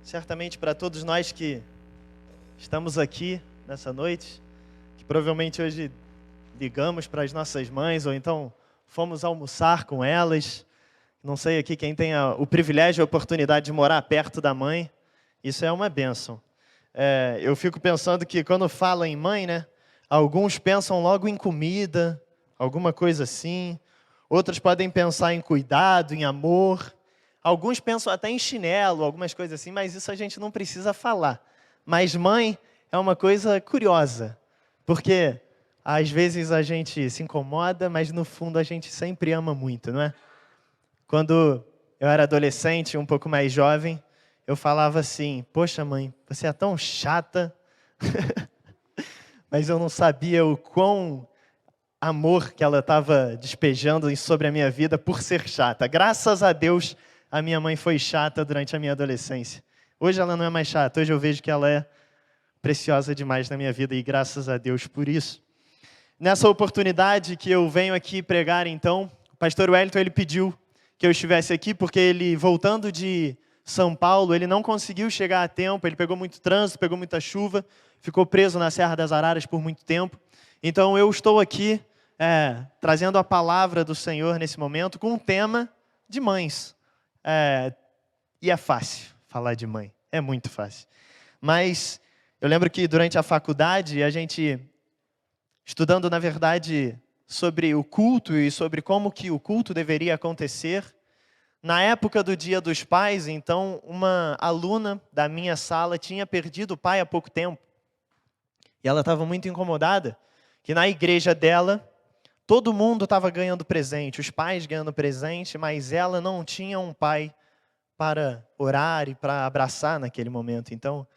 certamente para todos nós que estamos aqui nessa noite, que provavelmente hoje ligamos para as nossas mães ou então fomos almoçar com elas. Não sei aqui quem tem o privilégio e a oportunidade de morar perto da mãe, isso é uma bênção. Eu fico pensando que quando falo em mãe, né, alguns pensam logo em comida, alguma coisa assim. Outros podem pensar em cuidado, em amor. Alguns pensam até em chinelo, algumas coisas assim, mas isso a gente não precisa falar. Mas mãe é uma coisa curiosa, porque às vezes a gente se incomoda, mas no fundo a gente sempre ama muito, não é? Quando eu era adolescente, um pouco mais jovem, eu falava assim: poxa mãe, você é tão chata. Mas eu não sabia o quão amor que ela estava despejando sobre a minha vida por ser chata. Graças a Deus, a minha mãe foi chata durante a minha adolescência. Hoje ela não é mais chata, hoje eu vejo que ela é preciosa demais na minha vida e graças a Deus por isso. Nessa oportunidade que eu venho aqui pregar, então, o pastor Wellington ele pediu que eu estivesse aqui porque ele, voltando de São Paulo, ele não conseguiu chegar a tempo, ele pegou muito trânsito, pegou muita chuva, ficou preso na Serra das Araras por muito tempo. Então eu estou aqui trazendo a palavra do Senhor nesse momento com um tema de mães. E é fácil falar de mãe, é muito fácil. Mas eu lembro que durante a faculdade, a gente, estudando na verdade sobre o culto e sobre como que o culto deveria acontecer, na época do Dia dos Pais, então, uma aluna da minha sala tinha perdido o pai há pouco tempo. E ela estava muito incomodada que na igreja dela, todo mundo estava ganhando presente, os pais ganhando presente, mas ela não tinha um pai para orar e para abraçar naquele momento. Então,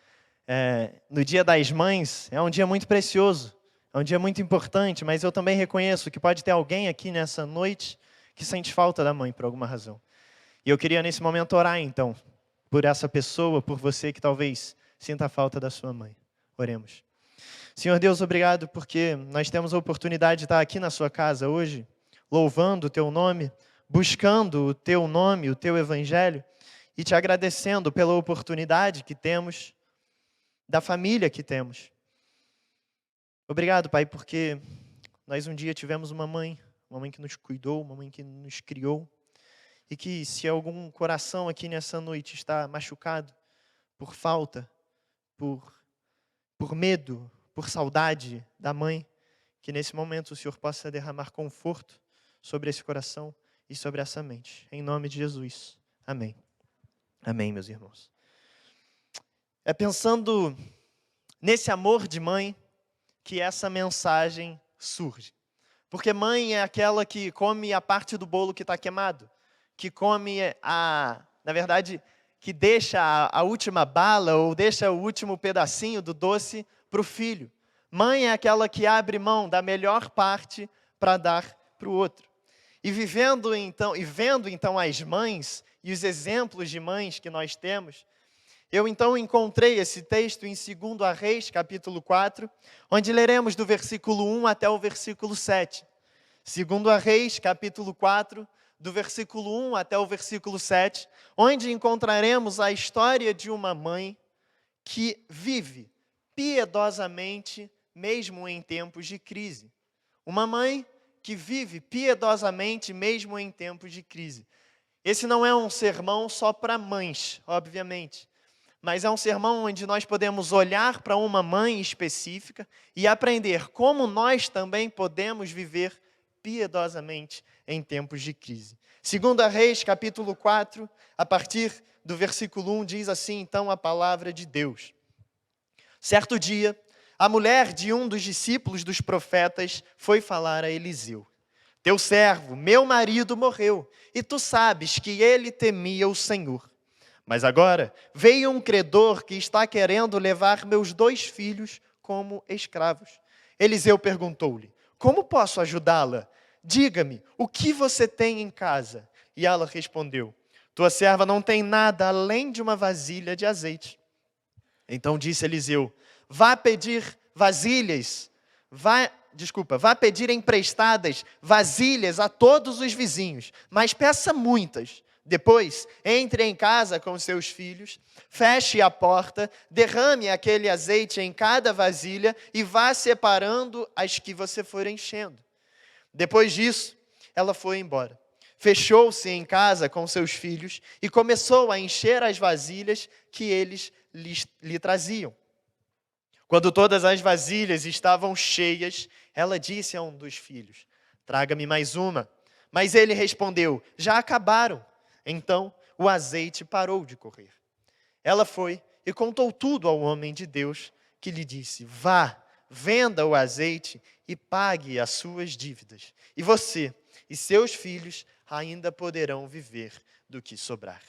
no Dia das Mães, é um dia muito precioso, é um dia muito importante, mas eu também reconheço que pode ter alguém aqui nessa noite que sente falta da mãe por alguma razão. E eu queria nesse momento orar então, por essa pessoa, por você que talvez sinta falta da sua mãe. Oremos. Senhor Deus, obrigado porque nós temos a oportunidade de estar aqui na sua casa hoje, louvando o teu nome, buscando o teu nome, o teu evangelho, e te agradecendo pela oportunidade que temos, da família que temos. Obrigado, Pai, porque nós um dia tivemos uma mãe que nos cuidou, uma mãe que nos criou, e que se algum coração aqui nessa noite está machucado por falta, por medo, por saudade da mãe, que nesse momento o Senhor possa derramar conforto sobre esse coração e sobre essa mente. Em nome de Jesus. Amém. Amém, meus irmãos. É pensando nesse amor de mãe que essa mensagem surge. Porque mãe é aquela que come a parte do bolo que está queimado, que come na verdade, que deixa a última bala ou deixa o último pedacinho do doce para o filho. Mãe é aquela que abre mão da melhor parte para dar para o outro. E vendo então as mães e os exemplos de mães que nós temos, eu então encontrei esse texto em 2 Reis, capítulo 4, onde leremos do versículo 1 até o versículo 7. 2 Reis, capítulo 4, do versículo 1 até o versículo 7, onde encontraremos a história de uma mãe que vive piedosamente mesmo em tempos de crise. Uma mãe que vive piedosamente mesmo em tempos de crise. Esse não é um sermão só para mães, obviamente, mas é um sermão onde nós podemos olhar para uma mãe específica e aprender como nós também podemos viver piedosamente em tempos de crise. 2 Reis, capítulo 4, a partir do versículo 1, diz assim, então, a palavra de Deus. Certo dia, a mulher de um dos discípulos dos profetas foi falar a Eliseu. Teu servo, meu marido, morreu, e tu sabes que ele temia o Senhor. Mas agora veio um credor que está querendo levar meus 2 filhos como escravos. Eliseu perguntou-lhe, como posso ajudá-la? Diga-me, o que você tem em casa? E ela respondeu, tua serva não tem nada além de uma vasilha de azeite. Então disse Eliseu, vá pedir emprestadas vasilhas a todos os vizinhos, mas peça muitas. Depois, entre em casa com seus filhos, feche a porta, derrame aquele azeite em cada vasilha e vá separando as que você for enchendo. Depois disso, ela foi embora. Fechou-se em casa com seus filhos e começou a encher as vasilhas que eles lhe traziam. Quando todas as vasilhas estavam cheias, ela disse a um dos filhos: "Traga-me mais uma." Mas ele respondeu: "Já acabaram." Então o azeite parou de correr. Ela foi e contou tudo ao homem de Deus, que lhe disse: "Vá, venda o azeite e pague as suas dívidas. E você e seus filhos ainda poderão viver do que sobrar."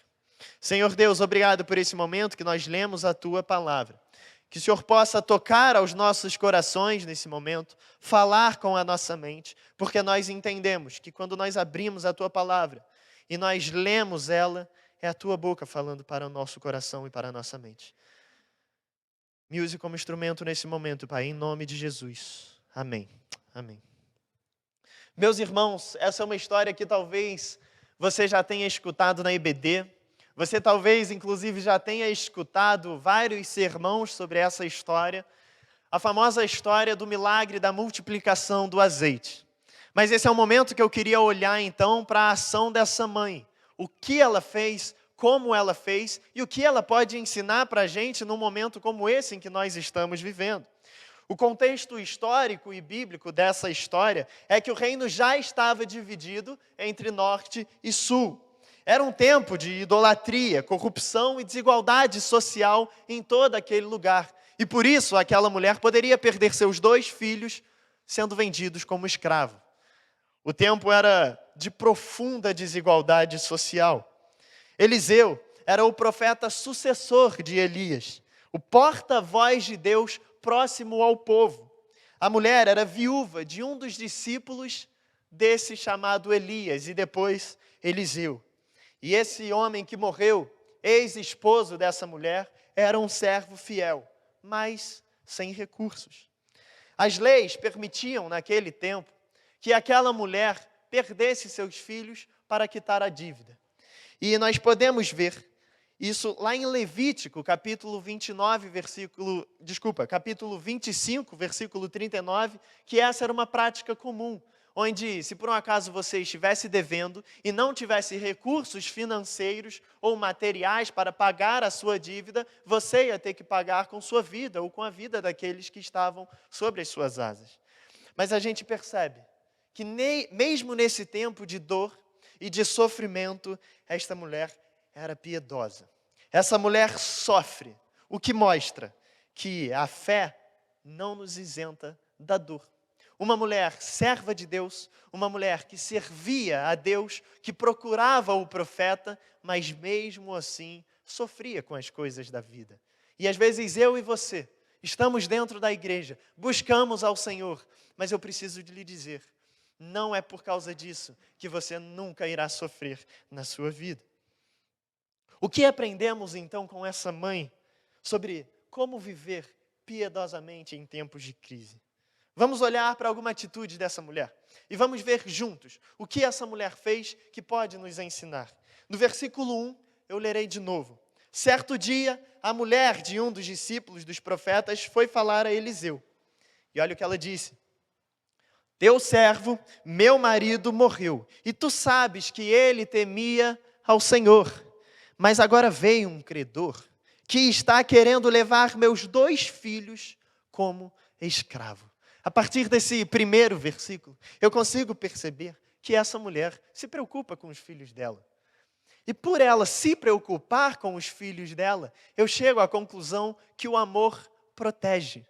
Senhor Deus, obrigado por esse momento que nós lemos a Tua palavra. Que o Senhor possa tocar aos nossos corações nesse momento, falar com a nossa mente, porque nós entendemos que quando nós abrimos a Tua palavra e nós lemos ela, é a Tua boca falando para o nosso coração e para a nossa mente. Me use como instrumento nesse momento, Pai, em nome de Jesus. Amém. Amém. Meus irmãos, essa é uma história que talvez você já tenha escutado na IBD. Você talvez, inclusive, já tenha escutado vários sermões sobre essa história. A famosa história do milagre da multiplicação do azeite. Mas esse é o momento que eu queria olhar, então, para a ação dessa mãe. O que ela fez, como ela fez e o que ela pode ensinar para a gente num momento como esse em que nós estamos vivendo. O contexto histórico e bíblico dessa história é que o reino já estava dividido entre norte e sul. Era um tempo de idolatria, corrupção e desigualdade social em todo aquele lugar. E por isso aquela mulher poderia perder seus 2 filhos sendo vendidos como escravo. O tempo era de profunda desigualdade social. Eliseu era o profeta sucessor de Elias, o porta-voz de Deus próximo ao povo. A mulher era viúva de um dos discípulos desse chamado Elias e depois Eliseu. E esse homem que morreu, ex-esposo dessa mulher, era um servo fiel, mas sem recursos. As leis permitiam, naquele tempo, que aquela mulher perdesse seus filhos para quitar a dívida. E nós podemos ver isso lá em Levítico, capítulo 25, versículo 39, que essa era uma prática comum, onde, se por um acaso você estivesse devendo e não tivesse recursos financeiros ou materiais para pagar a sua dívida, você ia ter que pagar com sua vida ou com a vida daqueles que estavam sobre as suas asas. Mas a gente percebe que mesmo nesse tempo de dor e de sofrimento, esta mulher era piedosa. Essa mulher sofre, o que mostra que a fé não nos isenta da dor. Uma mulher serva de Deus, uma mulher que servia a Deus, que procurava o profeta, mas mesmo assim sofria com as coisas da vida. E às vezes eu e você estamos dentro da igreja, buscamos ao Senhor, mas eu preciso de lhe dizer, não é por causa disso que você nunca irá sofrer na sua vida. O que aprendemos então com essa mãe sobre como viver piedosamente em tempos de crise? Vamos olhar para alguma atitude dessa mulher e vamos ver juntos o que essa mulher fez que pode nos ensinar. No versículo 1, eu lerei de novo. Certo dia, a mulher de um dos discípulos dos profetas foi falar a Eliseu. E olha o que ela disse. Teu servo, meu marido, morreu, e tu sabes que ele temia ao Senhor. Mas agora veio um credor que está querendo levar meus 2 filhos como escravo. A partir desse primeiro versículo, eu consigo perceber que essa mulher se preocupa com os filhos dela. E por ela se preocupar com os filhos dela, eu chego à conclusão que o amor protege.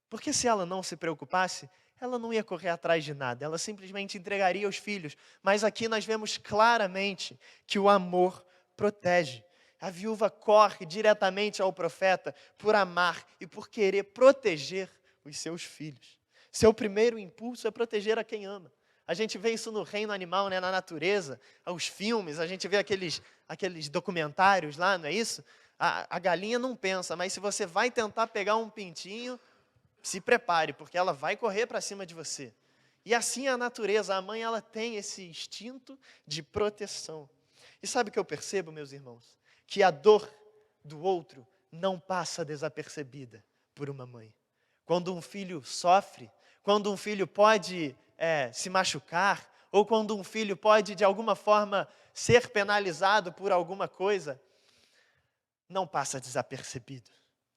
Porque se ela não se preocupasse, ela não ia correr atrás de nada, ela simplesmente entregaria os filhos. Mas aqui nós vemos claramente que o amor protege. A viúva corre diretamente ao profeta por amar e por querer proteger os seus filhos. Seu primeiro impulso é proteger a quem ama. A gente vê isso no reino animal, né, na natureza, os filmes, a gente vê aqueles documentários lá, não é isso? A galinha não pensa, mas se você vai tentar pegar um pintinho, se prepare, porque ela vai correr para cima de você. E assim é a natureza, a mãe ela tem esse instinto de proteção. E sabe o que eu percebo, meus irmãos? Que a dor do outro não passa desapercebida por uma mãe. Quando um filho sofre, quando um filho pode se machucar, ou quando um filho pode, de alguma forma, ser penalizado por alguma coisa, não passa desapercebido.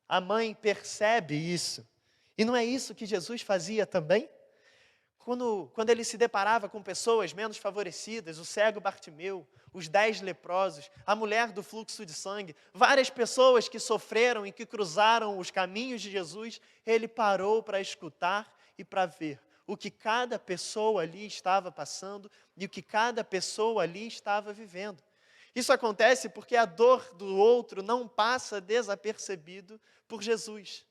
A mãe percebe isso. E não é isso que Jesus fazia também? Quando ele se deparava com pessoas menos favorecidas, o cego Bartimeu, os 10 leprosos, a mulher do fluxo de sangue, várias pessoas que sofreram e que cruzaram os caminhos de Jesus, ele parou para escutar e para ver o que cada pessoa ali estava passando e o que cada pessoa ali estava vivendo. Isso acontece porque a dor do outro não passa desapercebido por Jesus.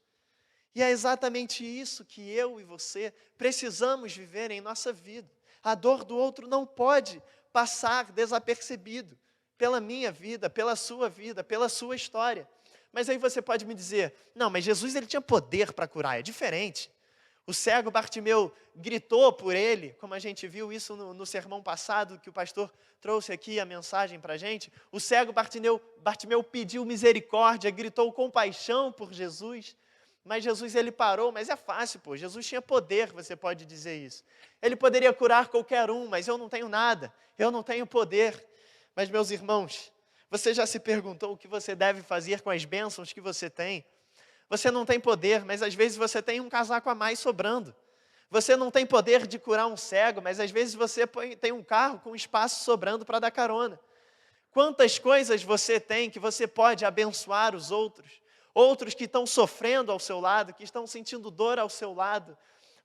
E é exatamente isso que eu e você precisamos viver em nossa vida. A dor do outro não pode passar desapercebido pela minha vida, pela sua história. Mas aí você pode me dizer, não, mas Jesus ele tinha poder para curar, é diferente. O cego Bartimeu gritou por ele, como a gente viu isso no sermão passado, que o pastor trouxe aqui a mensagem para a gente. O cego Bartimeu pediu misericórdia, gritou compaixão por Jesus. Mas Jesus ele parou, mas é fácil, pô. Jesus tinha poder, você pode dizer isso. Ele poderia curar qualquer um, mas eu não tenho nada, eu não tenho poder. Mas meus irmãos, você já se perguntou o que você deve fazer com as bênçãos que você tem? Você não tem poder, mas às vezes você tem um casaco a mais sobrando. Você não tem poder de curar um cego, mas às vezes você tem um carro com espaço sobrando para dar carona. Quantas coisas você tem que você pode abençoar os outros? Outros que estão sofrendo ao seu lado, que estão sentindo dor ao seu lado,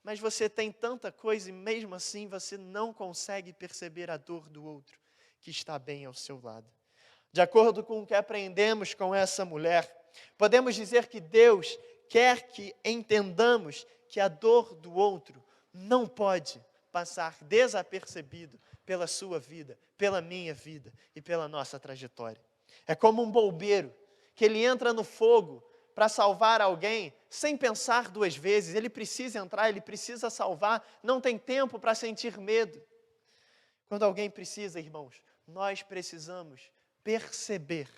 mas você tem tanta coisa e mesmo assim você não consegue perceber a dor do outro que está bem ao seu lado. De acordo com o que aprendemos com essa mulher, podemos dizer que Deus quer que entendamos que a dor do outro não pode passar desapercebido pela sua vida, pela minha vida e pela nossa trajetória. É como um bombeiro que ele entra no fogo para salvar alguém sem pensar 2 vezes. Ele precisa entrar, ele precisa salvar, não tem tempo para sentir medo. Quando alguém precisa, irmãos, nós precisamos perceber,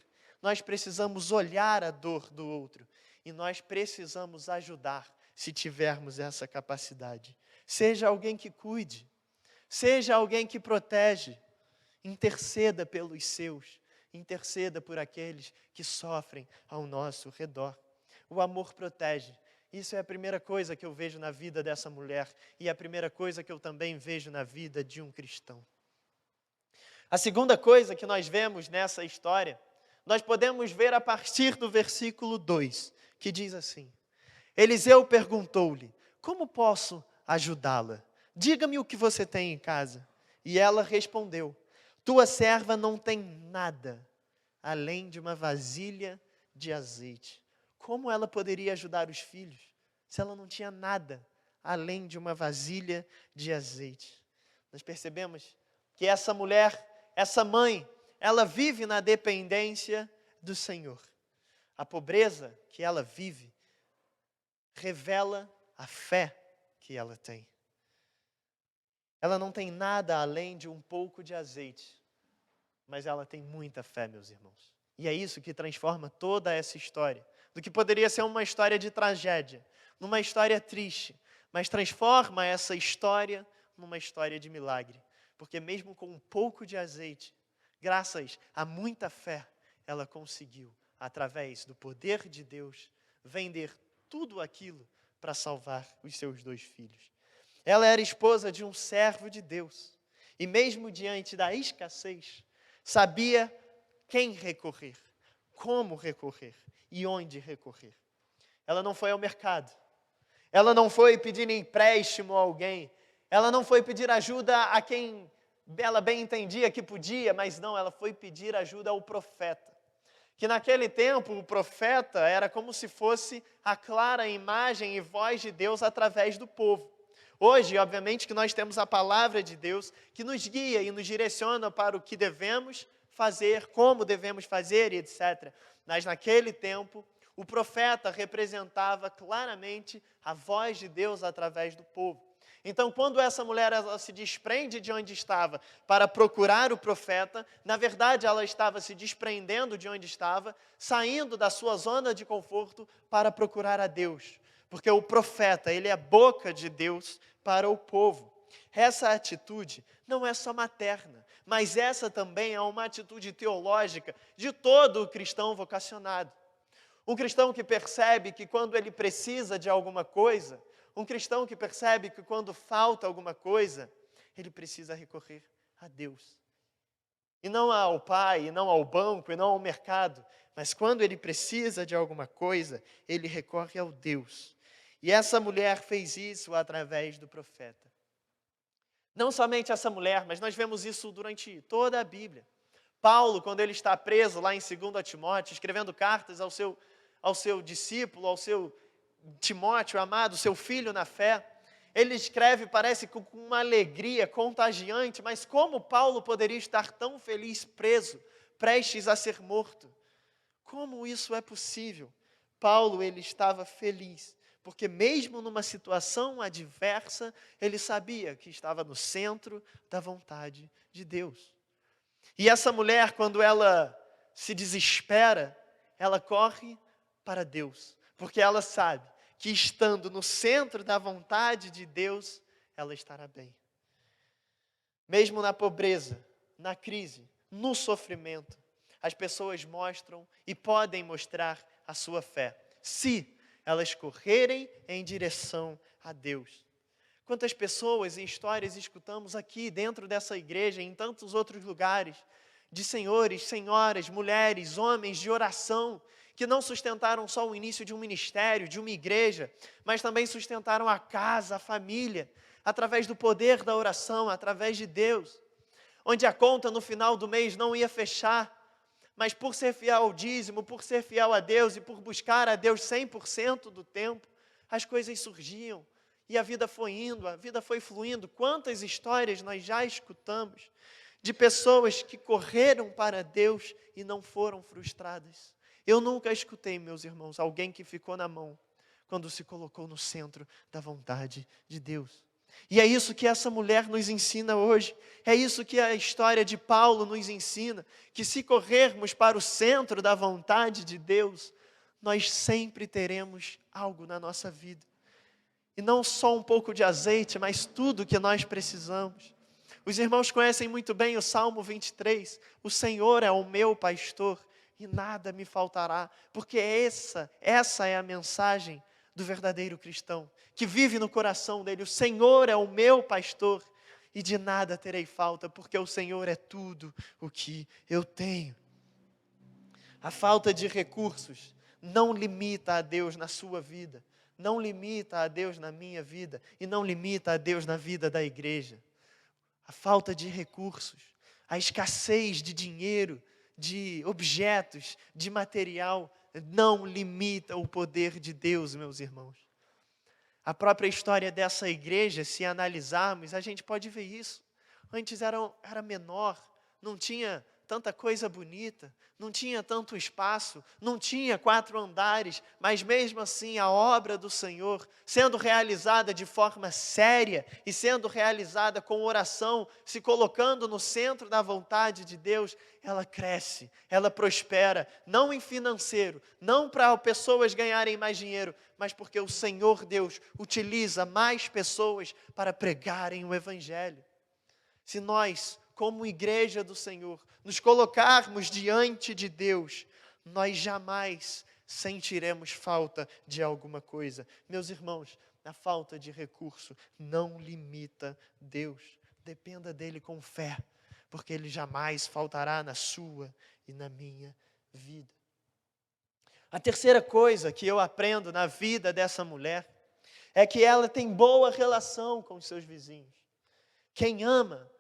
nós precisamos olhar a dor do outro e nós precisamos ajudar se tivermos essa capacidade. Seja alguém que cuide, seja alguém que protege, interceda pelos seus, interceda por aqueles que sofrem ao nosso redor. O amor protege. Isso é a primeira coisa que eu vejo na vida dessa mulher e a primeira coisa que eu também vejo na vida de um cristão. A segunda coisa que nós vemos nessa história, nós podemos ver a partir do versículo 2, que diz assim: Eliseu perguntou-lhe, como posso ajudá-la? Diga-me o que você tem em casa. E ela respondeu, tua serva não tem nada, além de uma vasilha de azeite. Como ela poderia ajudar os filhos, se ela não tinha nada, além de uma vasilha de azeite? Nós percebemos que essa mulher, essa mãe, ela vive na dependência do Senhor. A pobreza que ela vive revela a fé que ela tem. Ela não tem nada além de um pouco de azeite, mas ela tem muita fé, meus irmãos. E é isso que transforma toda essa história, do que poderia ser uma história de tragédia, numa história triste, mas transforma essa história numa história de milagre. Porque mesmo com um pouco de azeite, graças a muita fé, ela conseguiu, através do poder de Deus, vender tudo aquilo para salvar os seus 2 filhos. Ela era esposa de um servo de Deus. E mesmo diante da escassez, sabia quem recorrer, como recorrer e onde recorrer. Ela não foi ao mercado. Ela não foi pedir empréstimo a alguém. Ela não foi pedir ajuda a quem ela bem entendia que podia, mas não, ela foi pedir ajuda ao profeta. Que naquele tempo o profeta era como se fosse a clara imagem e voz de Deus através do povo. Hoje, obviamente, que nós temos a palavra de Deus que nos guia e nos direciona para o que devemos fazer, como devemos fazer e etc. Mas naquele tempo, o profeta representava claramente a voz de Deus através do povo. Então, quando essa mulher ela se desprende de onde estava para procurar o profeta, na verdade ela estava se desprendendo de onde estava, saindo da sua zona de conforto para procurar a Deus. Porque o profeta, ele é a boca de Deus para o povo. Essa atitude não é só materna, mas essa também é uma atitude teológica de todo o cristão vocacionado. Um cristão que percebe que quando ele precisa de alguma coisa, um cristão que percebe que quando falta alguma coisa, ele precisa recorrer a Deus. E não ao pai, e não ao banco, e não ao mercado, mas quando ele precisa de alguma coisa, ele recorre ao Deus. E essa mulher fez isso através do profeta. Não somente essa mulher, mas nós vemos isso durante toda a Bíblia. Paulo, quando ele está preso lá em 2 Timóteo, escrevendo cartas ao seu discípulo, ao seu Timóteo amado, seu filho na fé, ele escreve, parece com uma alegria contagiante, mas como Paulo poderia estar tão feliz preso, prestes a ser morto? Como isso é possível? Paulo, ele estava feliz, porque mesmo numa situação adversa, ele sabia que estava no centro da vontade de Deus. E essa mulher, quando ela se desespera, ela corre para Deus, porque ela sabe que estando no centro da vontade de Deus, ela estará bem. Mesmo na pobreza, na crise, no sofrimento, as pessoas mostram e podem mostrar a sua fé, se elas correrem em direção a Deus. Quantas pessoas e histórias escutamos aqui dentro dessa igreja e em tantos outros lugares, de senhores, senhoras, mulheres, homens de oração, que não sustentaram só o início de um ministério, de uma igreja, mas também sustentaram a casa, a família, através do poder da oração, através de Deus, onde a conta no final do mês não ia fechar, mas por ser fiel ao dízimo, por ser fiel a Deus e por buscar a Deus 100% do tempo, as coisas surgiam e a vida foi indo, a vida foi fluindo. Quantas histórias nós já escutamos de pessoas que correram para Deus e não foram frustradas. Eu nunca escutei, meus irmãos, alguém que ficou na mão quando se colocou no centro da vontade de Deus. E é isso que essa mulher nos ensina hoje. É isso que a história de Paulo nos ensina, que se corrermos para o centro da vontade de Deus, nós sempre teremos algo na nossa vida. E não só um pouco de azeite, mas tudo que nós precisamos. Os irmãos conhecem muito bem o Salmo 23. O Senhor é o meu pastor e nada me faltará. Porque essa é a mensagem do verdadeiro cristão, que vive no coração dele. O Senhor é o meu pastor e de nada terei falta, porque o Senhor é tudo o que eu tenho. A falta de recursos não limita a Deus na sua vida, não limita a Deus na minha vida e não limita a Deus na vida da igreja. A falta de recursos, a escassez de dinheiro, de objetos, de material, não limita o poder de Deus, meus irmãos. A própria história dessa igreja, se analisarmos, a gente pode ver isso. Antes era menor, não tinha tanta coisa bonita, não tinha tanto espaço, não tinha 4 andares, mas mesmo assim a obra do Senhor, sendo realizada de forma séria e sendo realizada com oração, se colocando no centro da vontade de Deus, ela cresce, ela prospera, não em financeiro, não para pessoas ganharem mais dinheiro, mas porque o Senhor Deus utiliza mais pessoas para pregarem o Evangelho. Se nós, como igreja do Senhor, nos colocarmos diante de Deus, nós jamais sentiremos falta de alguma coisa. Meus irmãos, a falta de recurso não limita Deus. Dependa dele com fé, porque ele jamais faltará na sua e na minha vida. A terceira coisa que eu aprendo na vida dessa mulher é que ela tem boa relação com os seus vizinhos. Quem ama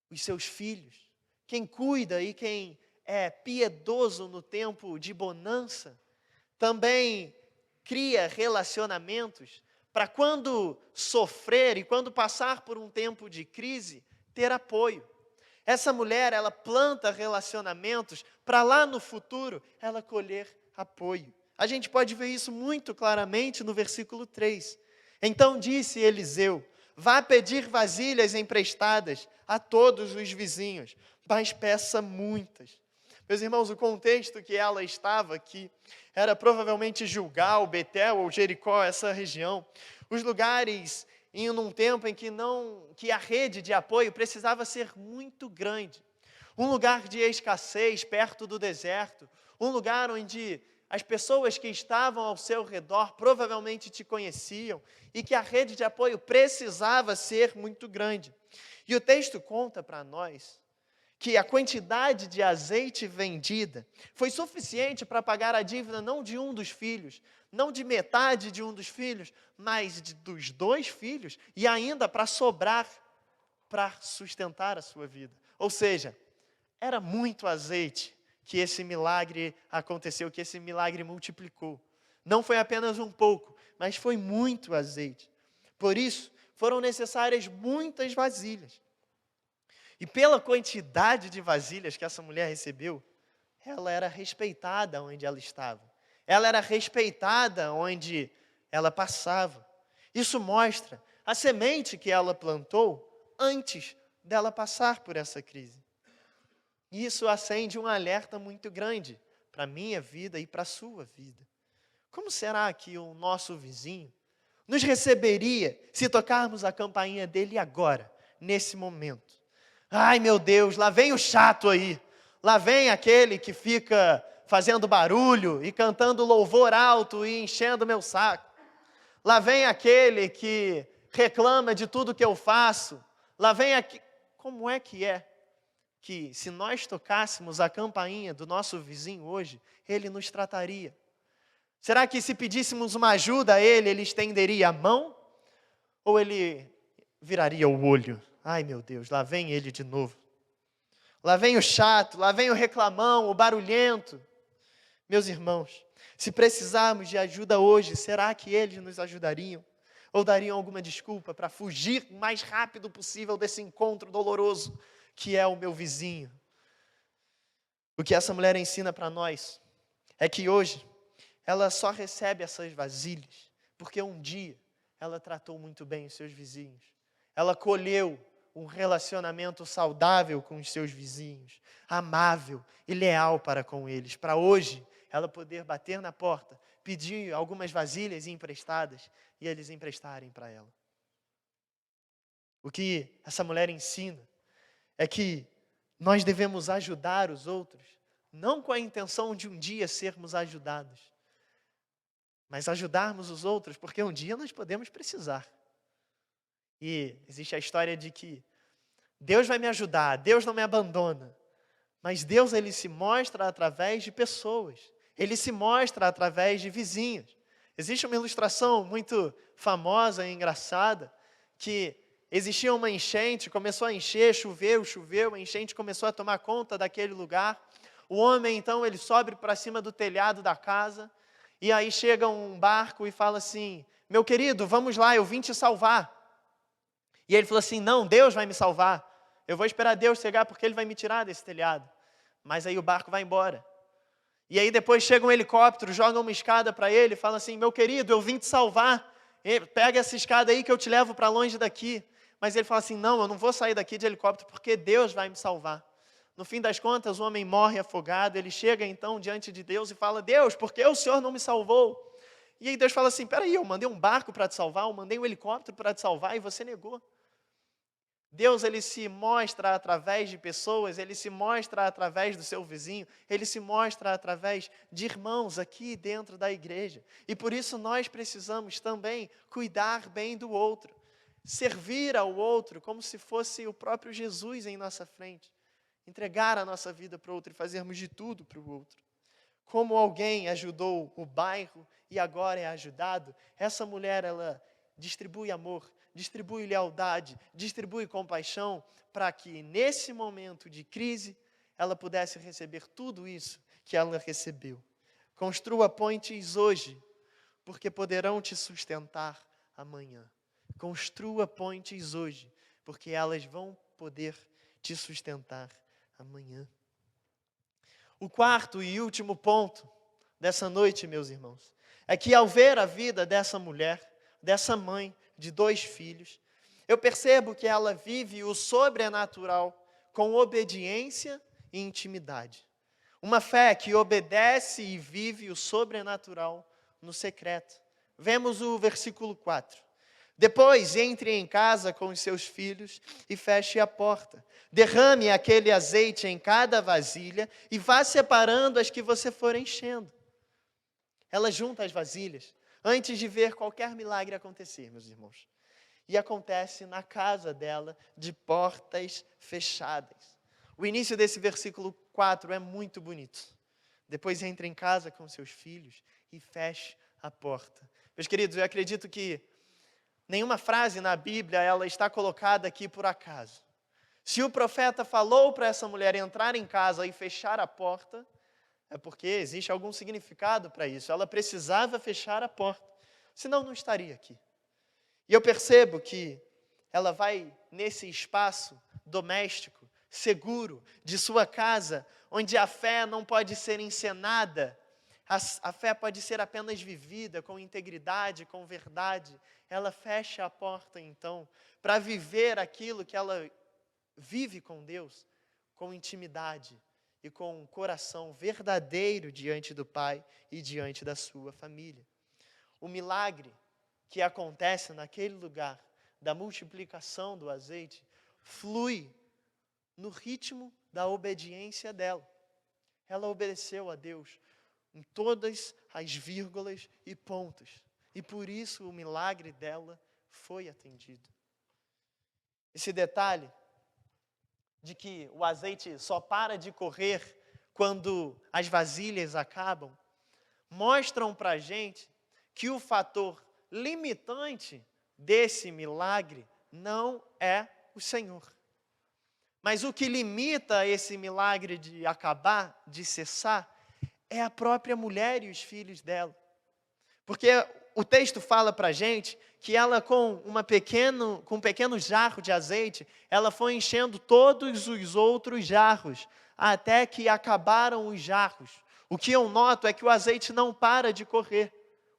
os seus filhos, quem cuida e quem é piedoso no tempo de bonança, também cria relacionamentos para quando sofrer e quando passar por um tempo de crise, ter apoio. Essa mulher, ela planta relacionamentos para lá no futuro ela colher apoio. A gente pode ver isso muito claramente no versículo 3. Então disse Eliseu: vá pedir vasilhas emprestadas a todos os vizinhos, mas peça muitas. Meus irmãos, o contexto que ela estava aqui era provavelmente Gilgal, Betel ou Jericó, essa região. Os lugares em um tempo em que a rede de apoio precisava ser muito grande. Um lugar de escassez perto do deserto, um lugar onde as pessoas que estavam ao seu redor provavelmente te conheciam e que a rede de apoio precisava ser muito grande. E o texto conta para nós que a quantidade de azeite vendida foi suficiente para pagar a dívida não de um dos filhos, não de metade de um dos filhos, mas dos 2 filhos e ainda para sobrar para sustentar a sua vida. Ou seja, era muito azeite que esse milagre aconteceu, que esse milagre multiplicou. Não foi apenas um pouco, mas foi muito azeite. Por isso, foram necessárias muitas vasilhas. E pela quantidade de vasilhas que essa mulher recebeu, ela era respeitada onde ela estava. Ela era respeitada onde ela passava. Isso mostra a semente que ela plantou antes dela passar por essa crise. Isso acende um alerta muito grande para a minha vida e para a sua vida. Como será que o nosso vizinho nos receberia se tocarmos a campainha dele agora, nesse momento? Ai, meu Deus, lá vem o chato aí. Lá vem aquele que fica fazendo barulho e cantando louvor alto e enchendo meu saco. Lá vem aquele que reclama de tudo que eu faço. Lá vem aqui. Como é que se nós tocássemos a campainha do nosso vizinho hoje, ele nos trataria? Será que se pedíssemos uma ajuda a ele, ele estenderia a mão? Ou ele viraria o olho? Ai, meu Deus, lá vem ele de novo. Lá vem o chato, lá vem o reclamão, o barulhento. Meus irmãos, se precisarmos de ajuda hoje, será que eles nos ajudariam? Ou dariam alguma desculpa para fugir o mais rápido possível desse encontro doloroso que é o meu vizinho? O que essa mulher ensina para nós é que hoje ela só recebe essas vasilhas porque um dia ela tratou muito bem os seus vizinhos. Ela colheu um relacionamento saudável com os seus vizinhos, amável e leal para com eles, para hoje ela poder bater na porta, pedir algumas vasilhas emprestadas e eles emprestarem para ela. O que essa mulher ensina é que nós devemos ajudar os outros, não com a intenção de um dia sermos ajudados, mas ajudarmos os outros porque um dia nós podemos precisar. E existe a história de que Deus vai me ajudar, Deus não me abandona. Mas Deus, ele se mostra através de pessoas. Ele se mostra através de vizinhos. Existe uma ilustração muito famosa e engraçada, que existia uma enchente, começou a encher, choveu, a enchente começou a tomar conta daquele lugar. O homem, então, ele sobe para cima do telhado da casa, e aí chega um barco e fala assim: meu querido, vamos lá, eu vim te salvar. E ele falou assim: não, Deus vai me salvar. Eu vou esperar Deus chegar porque Ele vai me tirar desse telhado. Mas aí o barco vai embora. E aí depois chega um helicóptero, joga uma escada para ele e fala assim: meu querido, eu vim te salvar. Pega essa escada aí que eu te levo para longe daqui. Mas ele fala assim: não, eu não vou sair daqui de helicóptero porque Deus vai me salvar. No fim das contas, o homem morre afogado. Ele chega então diante de Deus e fala: Deus, por que o Senhor não me salvou? E aí Deus fala assim: peraí, eu mandei um barco para te salvar, eu mandei um helicóptero para te salvar e você negou. Deus, ele se mostra através de pessoas, ele se mostra através do seu vizinho, ele se mostra através de irmãos aqui dentro da igreja. E por isso nós precisamos também cuidar bem do outro, servir ao outro como se fosse o próprio Jesus em nossa frente, entregar a nossa vida para o outro e fazermos de tudo para o outro. Como alguém ajudou o bairro e agora é ajudado, essa mulher, ela distribui amor, distribui lealdade, distribui compaixão, para que nesse momento de crise, ela pudesse receber tudo isso que ela recebeu. Construa pontes hoje, porque poderão te sustentar amanhã. Construa pontes hoje, porque elas vão poder te sustentar amanhã. O quarto e último ponto dessa noite, meus irmãos, é que ao ver a vida dessa mulher, dessa mãe de 2 filhos, eu percebo que ela vive o sobrenatural com obediência e intimidade. Uma fé que obedece e vive o sobrenatural no secreto. Vemos o versículo 4. Depois entre em casa com os seus filhos e feche a porta. Derrame aquele azeite em cada vasilha e vá separando as que você for enchendo. Ela junta as vasilhas antes de ver qualquer milagre acontecer, meus irmãos. E acontece na casa dela, de portas fechadas. O início desse versículo 4 é muito bonito. Depois entre em casa com seus filhos e feche a porta. Meus queridos, eu acredito que nenhuma frase na Bíblia ela está colocada aqui por acaso. Se o profeta falou para essa mulher entrar em casa e fechar a porta, é porque existe algum significado para isso. Ela precisava fechar a porta, senão não estaria aqui. E eu percebo que ela vai nesse espaço doméstico, seguro, de sua casa, onde a fé não pode ser encenada, a fé pode ser apenas vivida com integridade, com verdade. Ela fecha a porta, então, para viver aquilo que ela vive com Deus, com intimidade e com um coração verdadeiro diante do Pai e diante da sua família. O milagre que acontece naquele lugar, da multiplicação do azeite, flui no ritmo da obediência dela. Ela obedeceu a Deus em todas as vírgulas e pontos. E por isso o milagre dela foi atendido. Esse detalhe de que o azeite só para de correr quando as vasilhas acabam, mostram para a gente que o fator limitante desse milagre não é o Senhor. Mas o que limita esse milagre de acabar, de cessar, é a própria mulher e os filhos dela. Porque o texto fala para a gente que ela com um pequeno jarro de azeite, ela foi enchendo todos os outros jarros, até que acabaram os jarros. O que eu noto é que o azeite não para de correr.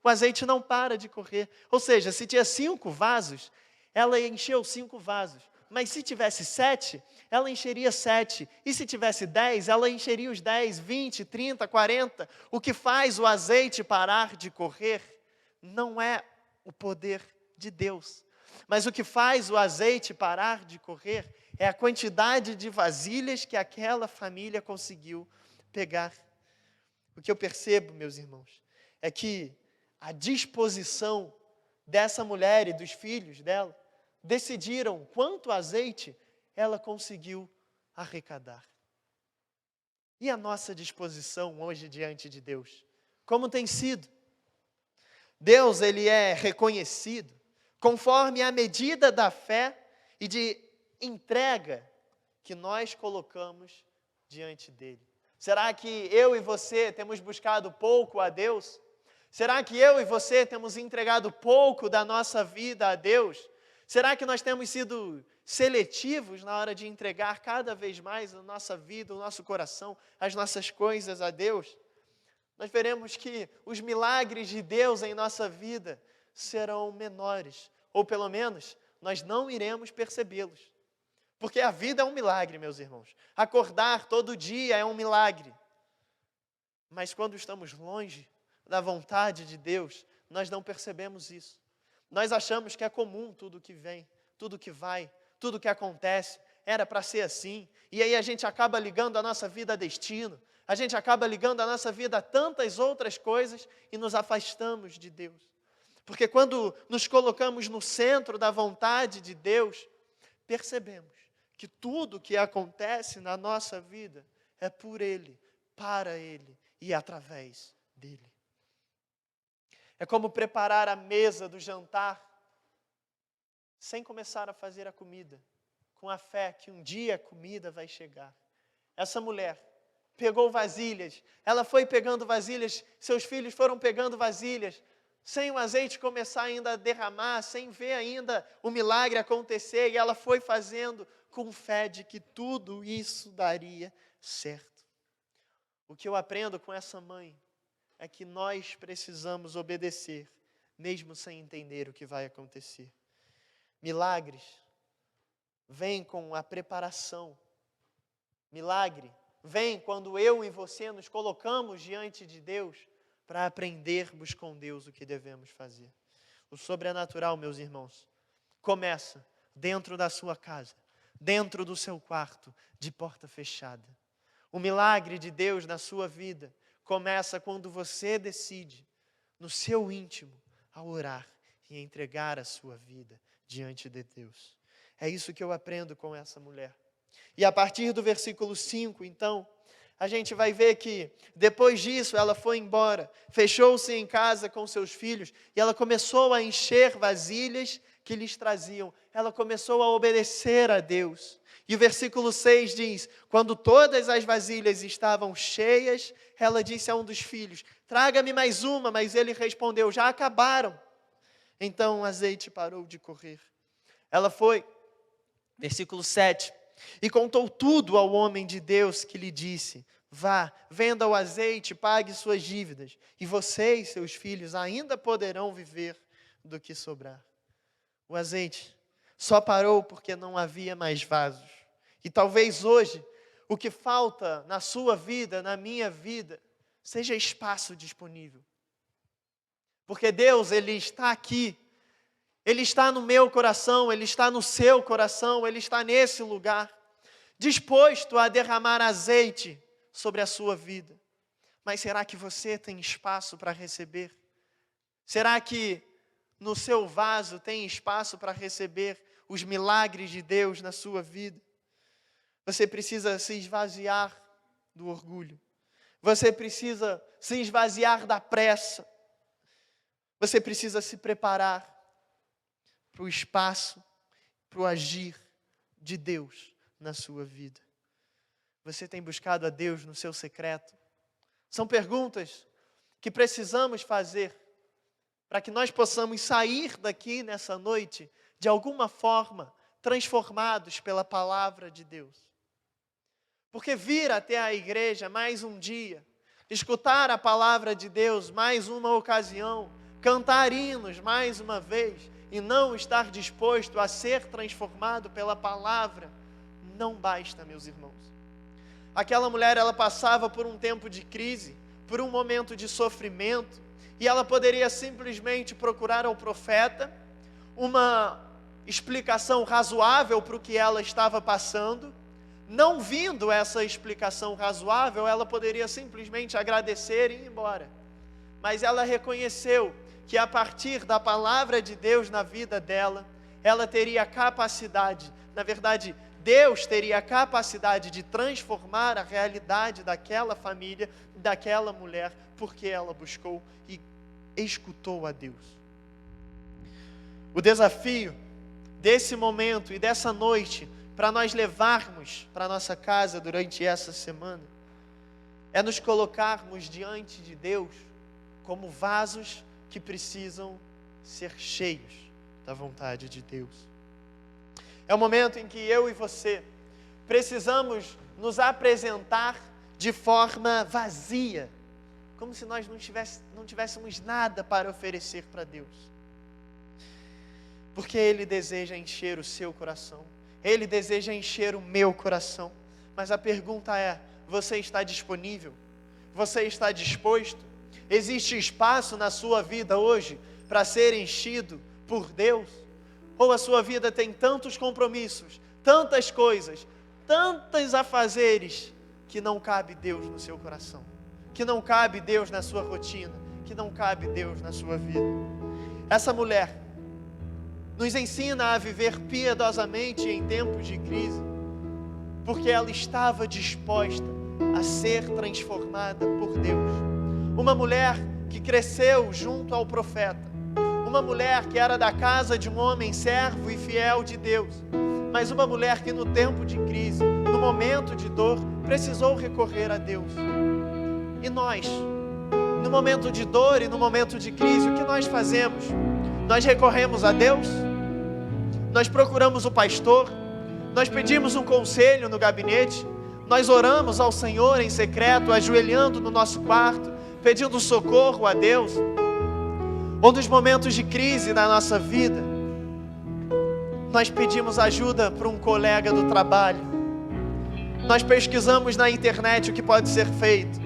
O azeite não para de correr. Ou seja, se tinha 5 vasos, ela encheu 5 vasos. Mas se tivesse 7, ela encheria 7. E se tivesse 10, ela encheria os 10, 20, 30, 40. O que faz o azeite parar de correr não é o poder de Deus. Mas o que faz o azeite parar de correr é a quantidade de vasilhas que aquela família conseguiu pegar. O que eu percebo, meus irmãos, é que a disposição dessa mulher e dos filhos dela decidiram quanto azeite ela conseguiu arrecadar. E a nossa disposição hoje diante de Deus? Como tem sido? Deus, ele é reconhecido conforme a medida da fé e de entrega que nós colocamos diante dele. Será que eu e você temos buscado pouco a Deus? Será que eu e você temos entregado pouco da nossa vida a Deus? Será que nós temos sido seletivos na hora de entregar cada vez mais a nossa vida, o nosso coração, as nossas coisas a Deus? Nós veremos que os milagres de Deus em nossa vida serão menores, ou pelo menos nós não iremos percebê-los. Porque a vida é um milagre, meus irmãos. Acordar todo dia é um milagre. Mas quando estamos longe da vontade de Deus, nós não percebemos isso. Nós achamos que é comum tudo que vem, tudo que vai, tudo que acontece, era para ser assim. E aí a gente acaba ligando a nossa vida a destino, a gente acaba ligando a nossa vida a tantas outras coisas e nos afastamos de Deus. Porque quando nos colocamos no centro da vontade de Deus, percebemos que tudo que acontece na nossa vida é por Ele, para Ele e através dEle. É como preparar a mesa do jantar sem começar a fazer a comida, com a fé que um dia a comida vai chegar. Essa mulher pegou vasilhas, ela foi pegando vasilhas, seus filhos foram pegando vasilhas, sem o azeite começar ainda a derramar, sem ver ainda o milagre acontecer, e ela foi fazendo com fé de que tudo isso daria certo. O que eu aprendo com essa mãe é que nós precisamos obedecer mesmo sem entender o que vai acontecer. Milagres vêm com a preparação. Milagre vem quando eu e você nos colocamos diante de Deus para aprendermos com Deus o que devemos fazer. O sobrenatural, meus irmãos, começa dentro da sua casa, dentro do seu quarto, de porta fechada. O milagre de Deus na sua vida começa quando você decide, no seu íntimo, a orar e entregar a sua vida diante de Deus. É isso que eu aprendo com essa mulher. E a partir do versículo 5, então, a gente vai ver que depois disso ela foi embora, fechou-se em casa com seus filhos e ela começou a encher vasilhas que lhes traziam. Ela começou a obedecer a Deus. E o versículo 6 diz: quando todas as vasilhas estavam cheias, ela disse a um dos filhos: traga-me mais uma, mas ele respondeu: já acabaram. Então o azeite parou de correr. Ela foi, versículo 7, e contou tudo ao homem de Deus, que lhe disse: vá, venda o azeite, pague suas dívidas, e você e seus filhos ainda poderão viver do que sobrar. O azeite só parou porque não havia mais vasos. E talvez hoje, o que falta na sua vida, na minha vida, seja espaço disponível. Porque Deus, Ele está aqui. Ele está no meu coração, Ele está no seu coração, Ele está nesse lugar, disposto a derramar azeite sobre a sua vida. Mas será que você tem espaço para receber? Será que no seu vaso tem espaço para receber os milagres de Deus na sua vida? Você precisa se esvaziar do orgulho. Você precisa se esvaziar da pressa. Você precisa se preparar para o espaço, para o agir de Deus na sua vida. Você tem buscado a Deus no seu secreto? São perguntas que precisamos fazer para que nós possamos sair daqui nessa noite, de alguma forma, transformados pela palavra de Deus. Porque vir até a igreja mais um dia, escutar a palavra de Deus mais uma ocasião, cantar hinos mais uma vez, e não estar disposto a ser transformado pela palavra, não basta, meus irmãos. Aquela mulher, ela passava por um tempo de crise, por um momento de sofrimento, e ela poderia simplesmente procurar ao profeta uma explicação razoável para o que ela estava passando. Não vindo essa explicação razoável, ela poderia simplesmente agradecer e ir embora. Mas ela reconheceu que a partir da palavra de Deus na vida dela, ela teria a capacidade, na verdade, Deus teria a capacidade de transformar a realidade daquela família, daquela mulher, porque ela buscou e escutou a Deus. O desafio desse momento e dessa noite, para nós levarmos para nossa casa durante essa semana, é nos colocarmos diante de Deus como vasos que precisam ser cheios da vontade de Deus. É o momento em que eu e você precisamos nos apresentar de forma vazia, como se nós não tivéssemos nada para oferecer para Deus. Porque Ele deseja encher o seu coração, Ele deseja encher o meu coração. Mas a pergunta é: você está disponível? Você está disposto? Existe espaço na sua vida hoje para ser enchido por Deus? Ou a sua vida tem tantos compromissos, tantas coisas, tantos afazeres, que não cabe Deus no seu coração, que não cabe Deus na sua rotina, que não cabe Deus na sua vida? Essa mulher nos ensina a viver piedosamente em tempos de crise, porque ela estava disposta a ser transformada por Deus. Uma mulher que cresceu junto ao profeta, uma mulher que era da casa de um homem servo e fiel de Deus, mas uma mulher que no tempo de crise, no momento de dor, precisou recorrer a Deus. E nós, no momento de dor e no momento de crise, o que nós fazemos? Nós recorremos a Deus? Nós procuramos o pastor? Nós pedimos um conselho no gabinete? Nós oramos ao Senhor em secreto, ajoelhando no nosso quarto, pedindo socorro a Deus? ou nos momentos de crise na nossa vida, nós pedimos ajuda para um colega do trabalho, nós pesquisamos na internet o que pode ser feito.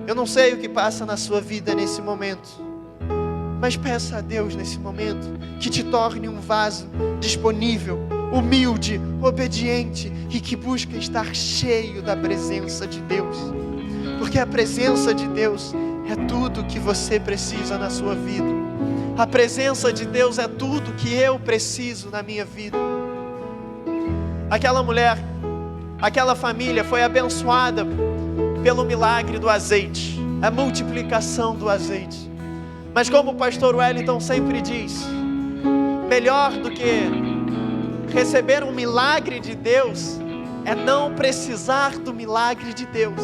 Eu não sei o que passa na sua vida nesse momento, mas peça a Deus nesse momento que te torne um vaso disponível, humilde, obediente e que busca estar cheio da presença de Deus, porque a presença de Deus é tudo que você precisa na sua vida. A presença de Deus é tudo que eu preciso na minha vida. Aquela mulher, aquela família foi abençoada pelo milagre do azeite, a multiplicação do azeite. Mas como o pastor Wellington sempre diz, melhor do que receber um milagre de Deus é não precisar do milagre de Deus.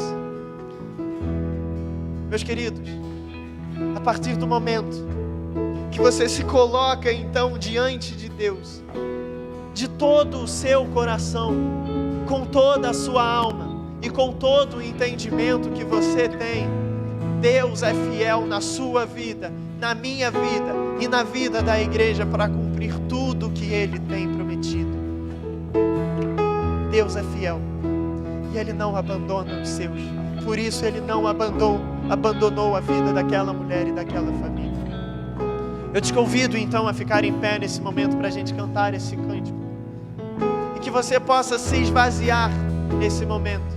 Meus queridos, a partir do momento que você se coloca então diante de Deus, de todo o seu coração, com toda a sua alma e com todo o entendimento que você tem, Deus é fiel na sua vida, na minha vida e na vida da igreja para cumprir tudo o que Ele tem prometido. Deus é fiel e Ele não abandona os seus. Por isso Ele não abandonou a vida daquela mulher e daquela família. Eu te convido então a ficar em pé nesse momento para a gente cantar esse cântico. E que você possa se esvaziar nesse momento,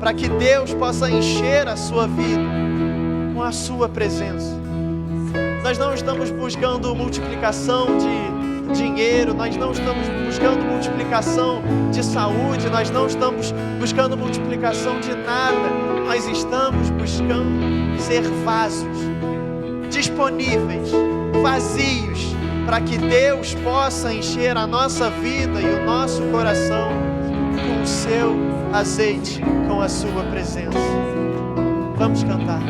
para que Deus possa encher a sua vida com a sua presença. Nós não estamos buscando multiplicação de dinheiro, nós não estamos buscando multiplicação de saúde, nós não estamos buscando multiplicação de nada. Nós estamos buscando ser vasos disponíveis, vazios, para que Deus possa encher a nossa vida e o nosso coração com o seu azeite, com a sua presença. Vamos cantar.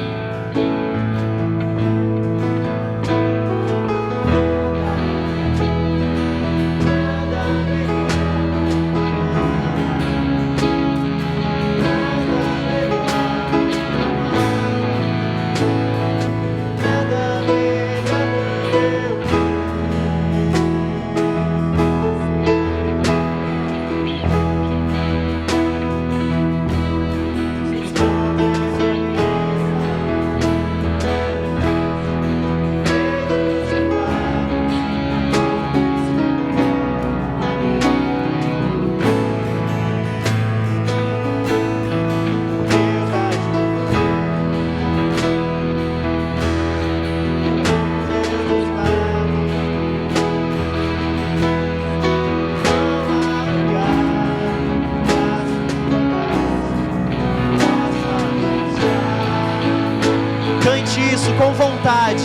Com vontade,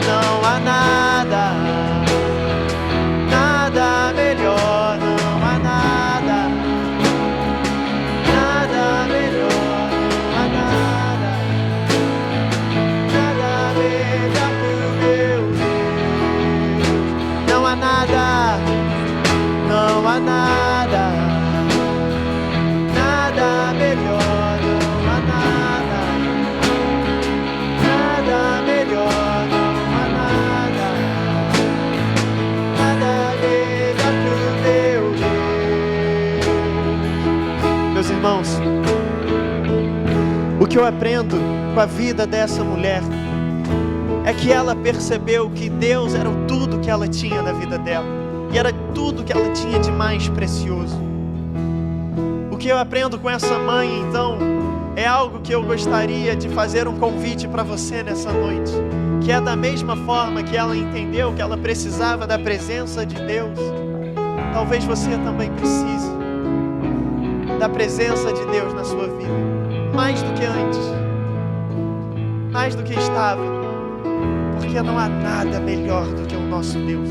não há nada, nada melhor, não há nada, nada melhor, não há nada, nada melhor que o meu Deus. Não há nada, não há nada, nada melhor. Irmãos, o que eu aprendo com a vida dessa mulher é que ela percebeu que Deus era tudo que ela tinha na vida dela e era tudo que ela tinha de mais precioso. O que eu aprendo com essa mãe, então, é algo que eu gostaria de fazer um convite para você nessa noite, que é da mesma forma que ela entendeu que ela precisava da presença de Deus, talvez você também precise da presença de Deus na sua vida, mais do que antes, mais do que estava, porque não há nada melhor do que o nosso Deus.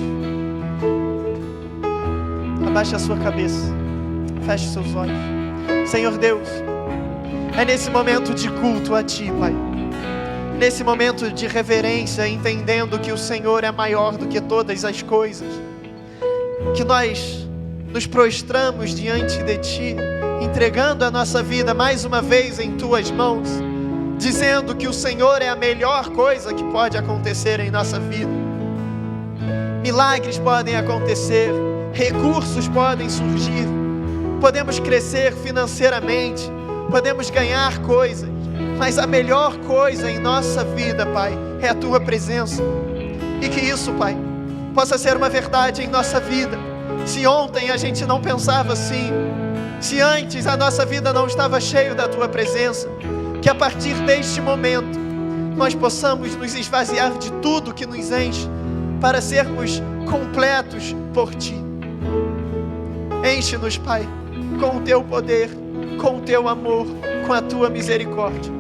Abaixe a sua cabeça, feche seus olhos. Senhor Deus, é nesse momento de culto a Ti, Pai, nesse momento de reverência, entendendo que o Senhor é maior do que todas as coisas, que nós nos prostramos diante de Ti, entregando a nossa vida mais uma vez em Tuas mãos, dizendo que o Senhor é a melhor coisa que pode acontecer em nossa vida. Milagres podem acontecer, recursos podem surgir, podemos crescer financeiramente, podemos ganhar coisas, mas a melhor coisa em nossa vida, Pai, é a Tua presença. E que isso, Pai, possa ser uma verdade em nossa vida. Se ontem a gente não pensava assim, se antes a nossa vida não estava cheia da Tua presença, que a partir deste momento nós possamos nos esvaziar de tudo que nos enche, para sermos completos por Ti. Enche-nos, Pai, com o Teu poder, com o Teu amor, com a Tua misericórdia.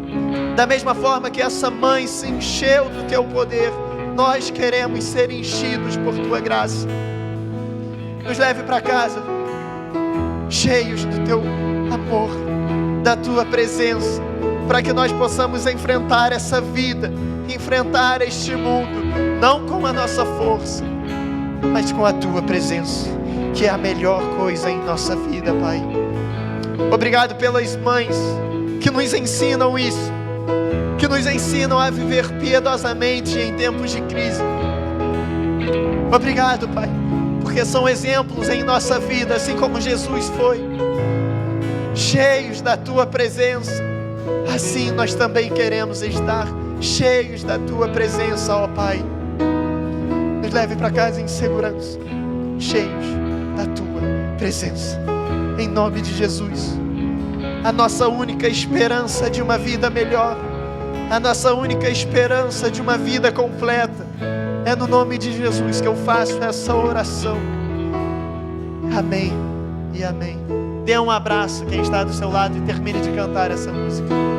Da mesma forma que essa mãe se encheu do Teu poder, nós queremos ser enchidos por Tua graça. Nos leve para casa, cheios do Teu amor, da Tua presença, para que nós possamos enfrentar essa vida, enfrentar este mundo, não com a nossa força, mas com a Tua presença, que é a melhor coisa em nossa vida, Pai. Obrigado pelas mães que nos ensinam isso, que nos ensinam a viver piedosamente em tempos de crise. Obrigado, Pai, porque são exemplos em nossa vida, assim como Jesus foi, cheios da Tua presença. Assim nós também queremos estar cheios da Tua presença, ó Pai. Nos leve para casa em segurança, cheios da Tua presença, em nome de Jesus. A nossa única esperança de uma vida melhor, a nossa única esperança de uma vida completa, é no nome de Jesus que eu faço essa oração. Amém e amém. Dê um abraço quem está do seu lado e termine de cantar essa música.